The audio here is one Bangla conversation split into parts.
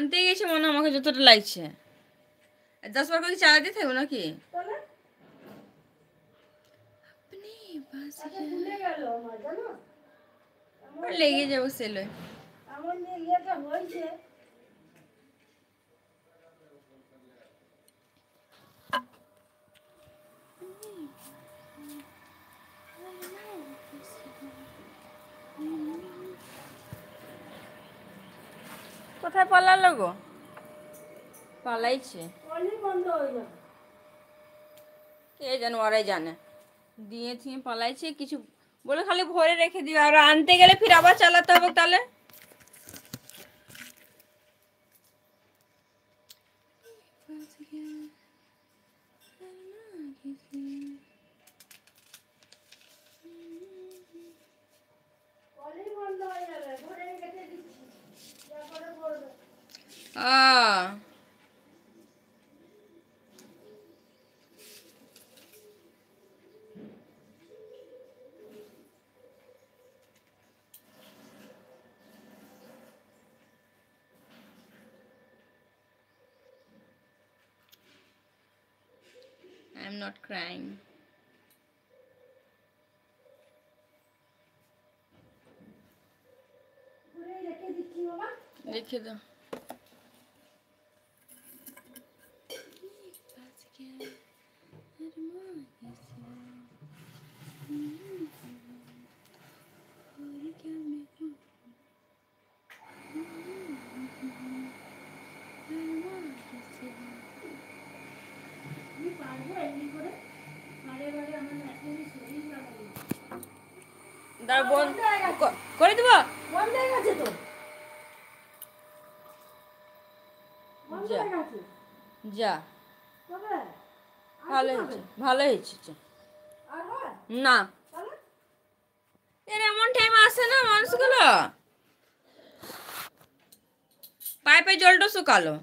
আনতে গেছে মনে হয়, আমাকে যতটা লাগছে। 10 বার করে চালাতে থাকবো নাকি? লেগে যাবো সেলে। কোথায় পালালো গো? পালাইছে কে জানো, ওরাই জানে। দিয়ে থিয়ে পালাইছে কিছু বলে, খালি ভরে রেখে দিও, আর আনতে গেলে ফির আবার চালাতে হবে তাহলে। I'm not crying. রেখে দাও। করে দিব। যা ভালো হয়েছে, ভালো হয়েছে। না এমন টাইম আসে না মানুষগুলো। পাইপে জলটা শুকালো,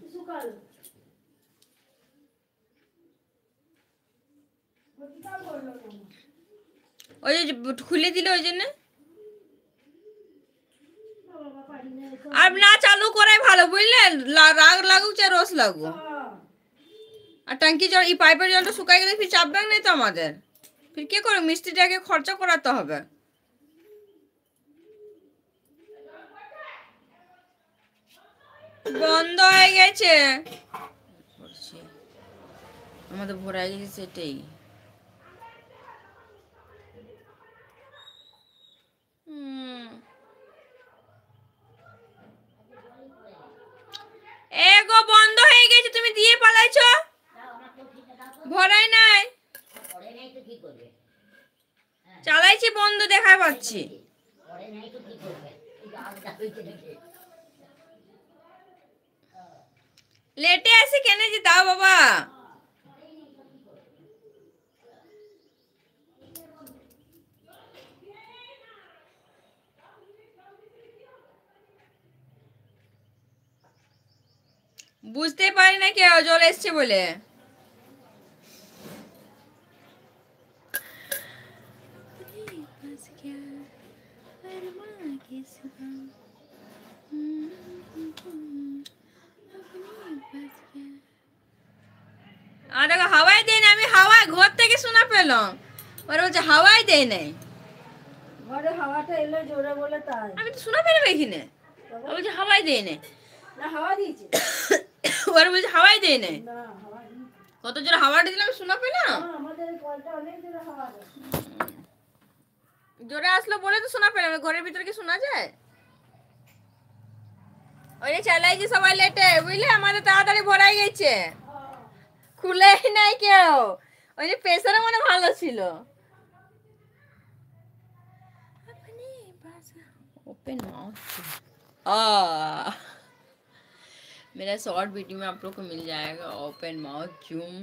ওই যে খুলে দিল ওই জন্য। আর না চালু করে ভালো, বুঝলে, রাগ লাগুক চাই রস লাগুক। আর ট্যাঙ্কি জল, এই পাইপের জলটা শুকাই গেলে ফির চাপ ব্যাগ নেই তো আমাদের, ফির কি করে মিস্ত্রিটাকে খরচা করাতে হবে। বন্ধ হয়ে গেছে, আমাদের ভরা গেছে সেটাই। এগো বন্ধ হয়ে গেছে, তুমি দিয়ে পালাইছো। ভরাই নাই, চালাইছি বন্ধ দেখা পাচ্ছি। লেটে আসি কেন যে দাও বাবা। বুঝতে পারি না কেউ জল এসছে বলে। দেখো হাওয়াই দেয় না, আমি হাওয়াই ঘর থেকে শোনা পেলাম, ওরা বলছে হাওয়াই দেয় নাই। ঘরে হাওয়াটা এলো জোরে বলে তাই আমি তো শোনা পেলাম এখানে, বলছে হাওয়াই দেয় নাই। না হাওয়া দিয়েছে, ওরা বলছে হাওয়াই দেয় নাই। না হাওয়া কত জোরে হাওয়াটা দিলাম শোনা পেলাম। আমাদের কলটা অনেক জোরে হাওয়া দেয়। জোরে আসলো বলে তো শোনা পেলাম, ঘরের ভিতরে কি শোনা যায়? ওই যে চালাইছে সবাই লেটে, বুঝলে, আমাদের তাড়াতাড়ি ভরাই গেছে, খুলেই নাই কেউ। ওই যে প্রেসারও মনে ভালো ছিল। Open mouth. मेरा शॉर्ट वीडियो में आप लोग को मिल जाएगा open mouth zoom.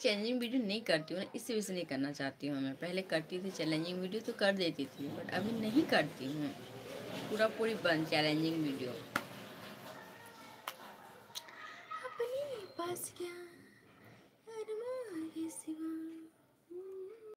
Challenging video नहीं करती हूँ ना, इस वजह से नहीं करना चाहती हूँ। मैं पहले करती थी चैलेंजिंग वीडियो तो कर देती थी, बट अभी नहीं करती हूँ, पूरा पूरी बंद चैलेंजिंग वीडियो। अपनी बस क्या